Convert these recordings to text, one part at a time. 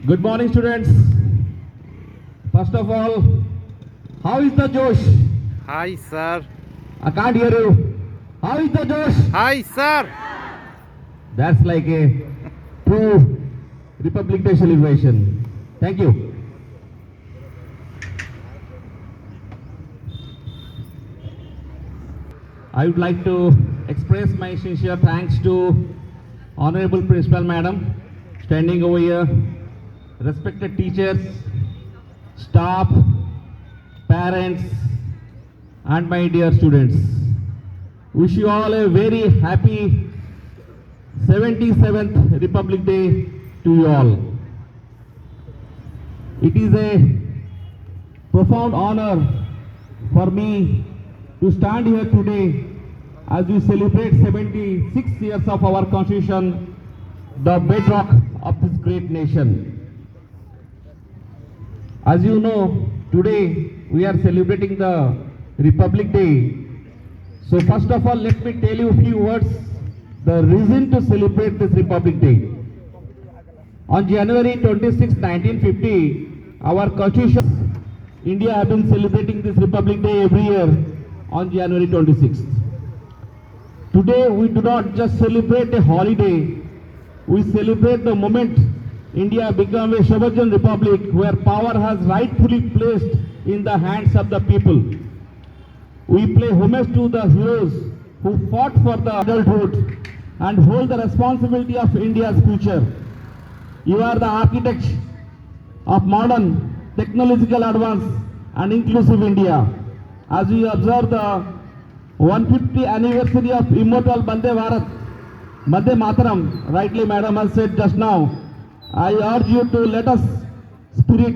Good morning, students. First of all, how is the Josh? Hi, sir. I can't hear you. How is the Josh? Hi, sir. That's like a true Republic Day celebration. Thank you. I would like to express my sincere thanks to Honorable Principal Madam standing over here, respected teachers, staff, parents, and my dear students. Wish you all a very happy 77th Republic Day to you all. It is a profound honor for me to stand here today as we celebrate 76 years of our Constitution, the bedrock of this great nation. As you know, today we are celebrating the Republic Day. So first of all, let me tell you a few words, the reason to celebrate this Republic Day. On January 26, 1950, our Constitution, India have been celebrating this Republic Day every year on January 26th. Today we do not just celebrate a holiday, we celebrate the moment India became a sovereign republic where power has rightfully placed in the hands of the people. We pay homage to the heroes who fought for the adulthood and hold the responsibility of India's future. You are the architects of modern technological advance and inclusive India. As we observe the 150th anniversary of immortal Vande Bharat, Vande Mataram, rightly Madam has said just now, I urge you to let us spirit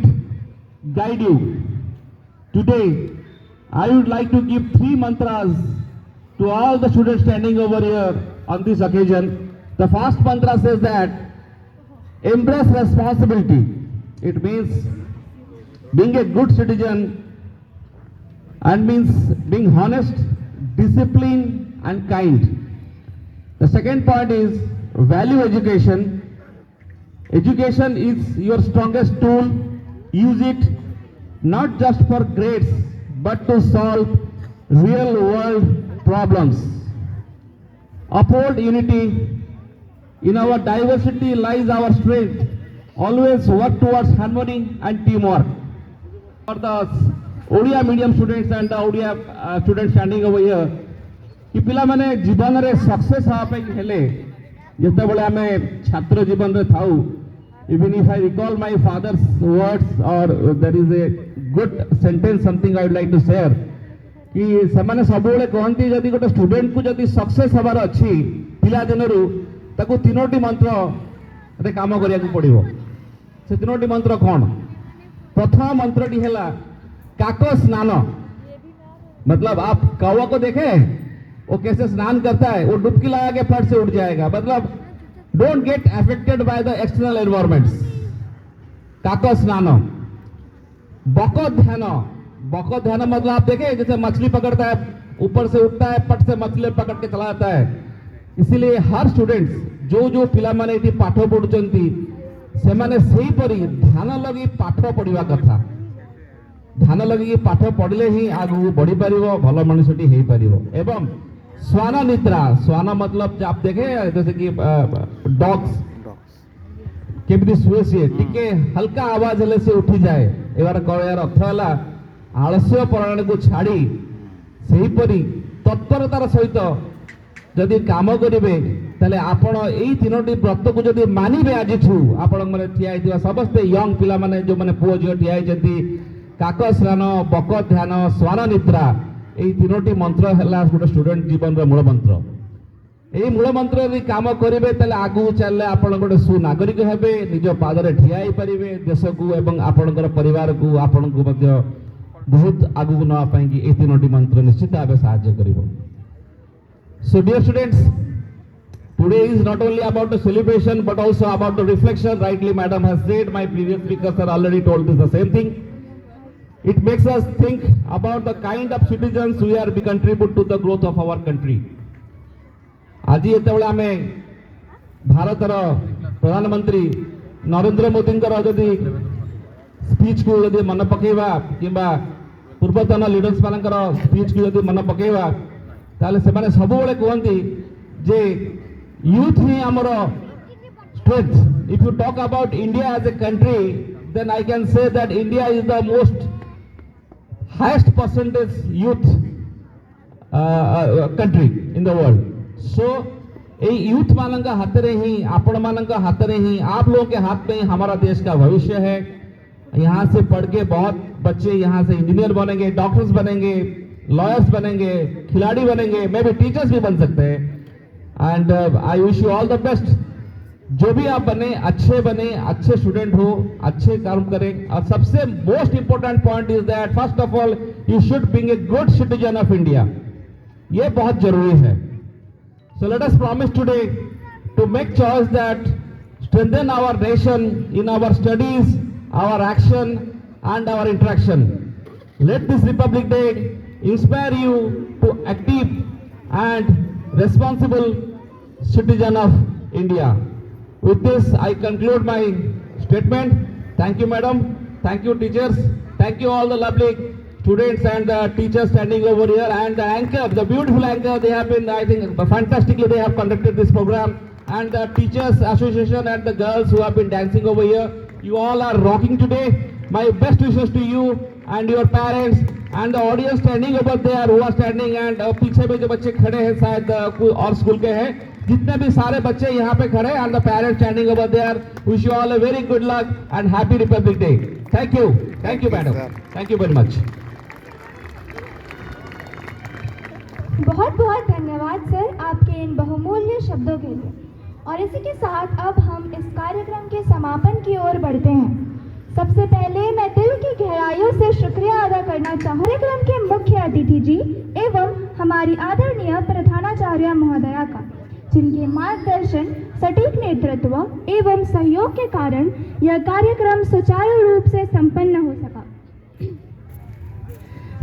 guide you. Today, I would like to give 3 mantras to all the students standing over here on this occasion. The first mantra says that embrace responsibility. It means being a good citizen and means being honest, disciplined and kind. The second point is value education. Education is your strongest tool. Use it not just for grades but to solve real world problems. Uphold unity. In our diversity lies our strength. Always work towards harmony and teamwork. For the Odia medium students and the Odia students standing over here, कि पिला माने जीवन रे success हापे हेले जते बेले हमें छात्र जीवन रे थाउ, even if I recall my father's words or there is a good sentence something I would like to share कि ସେମାନେ ସବୁବେଳେ କହନ୍ତି ଯଦି ଗୋଟେ ଷ୍ଟୁଡେଣ୍ଟ କୁ ଯଦି ସକ୍ସେସ୍ ହେବାର ଅଛି ପିଲା ଦିନରୁ ତାକୁ ତିନୋଟି ମନ୍ତ୍ରରେ କାମ କରିବାକୁ ପଡ଼ିବ। ସେ ତିନୋଟି ମନ୍ତ୍ର କ'ଣ? प्रथम मंत्रटी है काको स्नान, मतलब आप कौवा को देखे वो कैसे स्नान करता है, वो डुबकी लगा के फट से उठ जाएगा, मतलब don't get affected by the external environments. काको स्नान। बको ध्यान, बको ध्यान मतलब आप देखे जैसे मछली पकड़ता है, ऊपर से उठता है, पट से मछली पकड़ के चला जाता है। इसीलिए हर स्टूडेंट्स जो जो पिला माने इति पाठ पढ़ुचंती से माने सही परी ध्यान लगी पाठ पढ़िवा कथा। ध्यान लगी पाठ पढ़ले ही आगु बढ़ी पारिबो, भल मनुष्यटी हेई पारिबो। एवं श्वान निद्रा, श्वान मतलब आप देखे जैसे कि डॉग्स केमती शुए सी टिके हल्का आवाज हेले से उठी जाए। एबार कहयार अर्थ है आलस्य परायण को छाड़ी सही परी तत्परतार सहित जदि काम करेंगे ताले आपण एई तीनोटी व्रत को जदि मानिबे आज आपण माने ठिया हिथिबा समस्त यंग पिला माने जो माने पुओ जियो ठिया हिचंती काक स्नान, बक ध्यान, श्वान निद्रा, एई तीनोटी मंत्र हला गोटे स्टूडेंट जीवन रो मूल मंत्र। एई मूल मंत्र यदि काम करेंगे ताले आगु चलले आपण गोटे सुनागरिक हेबे, निज पादरे ठिया ही परिबे, देश को एवं आपणकर परिवार को आपण को मध्य बहुत आगु नवा पई कि एई तीनोटी मंत्र निश्चित भाबे सहायता करिवो। So dear students, today is not only about the celebration but also about the reflection. Rightly Madam has said, my previous speakers have already told us the same thing. It makes us think about the kind of citizens we are to contribute to the growth of our country. आज ये आम भारतर प्रधानमंत्री नरेंद्र मोदींकर जदि speech को जदि मन पकेवा किंबा पूर्वतन लीडर्स मानकर स्पीच को जदि मन पकेवा ताले से माने सब बेले कहती जे यूथ ही आमर strength if you talk about India as a country then I can say that India is the most highest percentage youth country in the world so youth मान हाथ में ही आपण मान हाथ में ही आप लोगों के हाथ में ही हमारा देश का भविष्य है। यहाँ से पढ़ के बहुत बच्चे यहाँ से इंजीनियर बनेंगे, डॉक्टर्स बनेंगे, लॉयर्स बनेंगे, खिलाड़ी बनेंगे, मे भी टीचर्स भी बन सकते हैं। And I wish you all the best. जो भी आप बने अच्छे स्टूडेंट हो, अच्छे काम करें। और सबसे most important point is that first of all you should being a good citizen of India. ये बहुत जरूरी है। So let us promise today to make choice that strengthen our nation in our studies, our action and our interaction. Let this Republic Day inspire you to active and responsible citizen of India. With this I conclude my statement. Thank you madam, thank you teachers, thank you all the lovely students and the teachers standing over here, and the anchor, the beautiful anchor, they have been, I think, fantastically they have conducted this program, and the teachers association and the girls who have been dancing over here, you all are rocking today. My best wishes to you and your parents and the audience standing over there who are standing, and पीछे में जो बच्चे खड़े हैं शायद कोई और school के हैं, जितने भी सारे बच्चे यहाँ पे खड़े and the parents standing over there, wish you all a very good luck and happy Republic Day. Thank you madam, thank you very much. बहुत बहुत धन्यवाद सर आपके इन बहुमूल्य शब्दों के लिए। और इसी के साथ अब हम इस कार्यक्रम के समापन की ओर बढ़ते हैं। सबसे पहले मैं दिल की गहराइयों से शुक्रिया अदा करना चाहूँ कार्यक्रम के मुख्य अतिथि जी एवं हमारी आदरणीय प्रधानाचार्य महोदया का, जिनके मार्गदर्शन, सटीक नेतृत्व एवं सहयोग के कारण यह कार्यक्रम सुचारू रूप से संपन्न हो सका।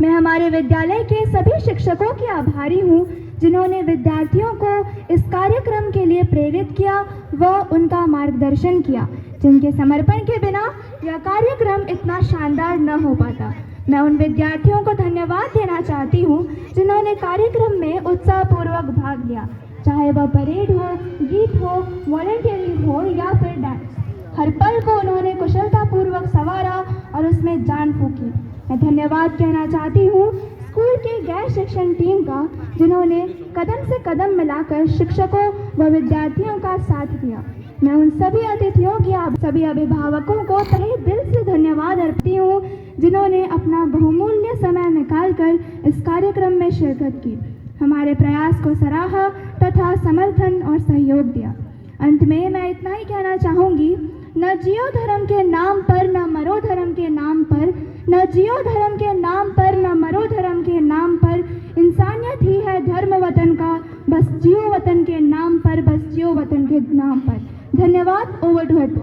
मैं हमारे विद्यालय के सभी शिक्षकों की आभारी हूँ जिन्होंने विद्यार्थियों को इस कार्यक्रम के लिए प्रेरित किया व उनका मार्गदर्शन किया, जिनके समर्पण के बिना यह कार्यक्रम इतना शानदार न हो पाता। मैं उन विद्यार्थियों को धन्यवाद देना चाहती हूँ जिन्होंने कार्यक्रम में उत्साहपूर्वक भाग लिया, चाहे वह परेड हो, गीत हो, वॉलंटियरिंग हो या फिर डांस। हर पल को उन्होंने कुशलतापूर्वक संवारा और उसमें जान फूंकी। मैं धन्यवाद कहना चाहती हूँ स्कूल की गैर शिक्षण टीम का, जिन्होंने कदम से कदम मिलाकर शिक्षकों व विद्यार्थियों का साथ दिया। मैं उन सभी अतिथियों की, सभी अभिभावकों को तहे दिल से धन्यवाद अर्पित हूँ जिन्होंने अपना बहुमूल्य समय निकालकर इस कार्यक्रम में शिरकत की, हमारे प्रयास को सराहा तथा समर्थन और सहयोग दिया। अंत में मैं इतना ही कहना चाहूँगी, न जियो धर्म के नाम पर, न मरो धर्म के नाम पर, न जियो धर्म के नाम पर, न मरो धर्म के नाम पर, इंसानियत ही है धर्म वतन का, बस जियो वतन के नाम पर, बस जियो वतन के नाम पर। धन्यवाद। Over to head.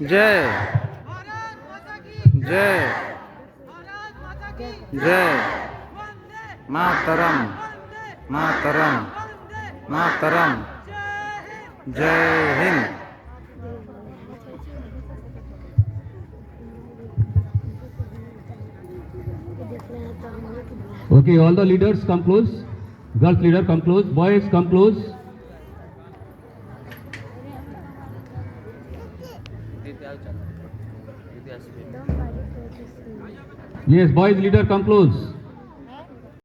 जय जय जय मातरम मातरम मातरम। जय Hind. Okay, all the leaders come close. Girls leader come close. Boys come close. Yes, boys leader come close.